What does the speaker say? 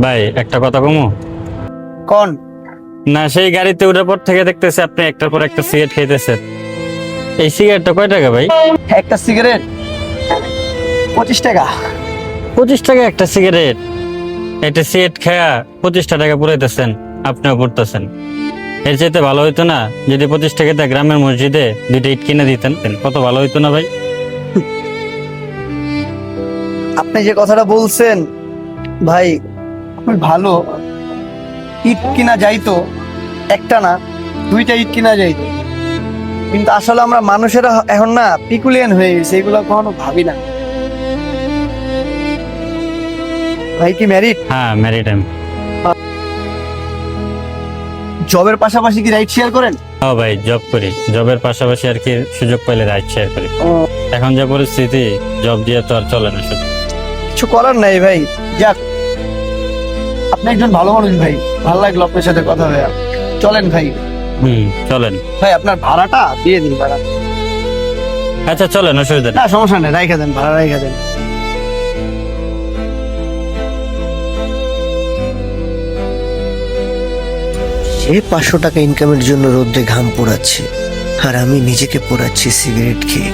ভাই একটা কথা কমু কোন? না, সেই গাড়িতে উঠার পর থেকে দেখতেছি আপনি একটার পর একটা সিগারেট খাইতেছেন। এই সিগারেটটা কয় টাকা ভাই? একটা সিগারেট 25 টাকা। 25 টাকা একটা সিগারেট? একটা সিগারেট খেয়া 25 টাকা পুরাইতেছেন, আপনিও পড়তেছেন। এর চাইতে ভালো হইতো না যদি 25 টাকাতে গ্রামের মসজিদে 2টা ইট কিনে দিতেন, কত ভালো হইতো না ভাই? আপনি যে কথাটা বলছেন ভাই, খুবই ভালো। ইট কিনা যাইতো, একটা না 2টা ইট কিনা যাইতো, কিন্তু আসলে আমরা মানুষেরা এখন না পিকুলিয়ান হয়ে গেছে, এগুলো কখনো ভাবি না। ভাই কি ম্যারিড? হ্যাঁ, ম্যারিড আমি। জবের পাশাপাশি কি রাইড শেয়ার করেন? ও ভাই, জব করি, জবের পাশাপাশি আর কি সুযোগ পাইলে রাইড শেয়ার করি। ও, এখন যে পরিস্থিতি, জব দিয়ে তো আর চলে না শুধু। কিছু করার নাই ভাই। যাক, আপনি একজন ভালো মানুষ ভাই, ভালো লাগলো আপনার সাথে কথা হয়ে। চলেন ভাই। চলেন। ভাই আপনার ভাড়াটা দিয়ে দিন, ভাড়া। আচ্ছা চলেন, অসুবিধা নেই। না সমস্যা নেই, রাইখা দেন, ভাড়া রাইখা দেন। সে 500 টাকা ইনকামের জন্য রোদ্রে ঘাম পোড়াচ্ছে, আর আমি নিজেকে পোড়াচ্ছি সিগারেট খেয়ে।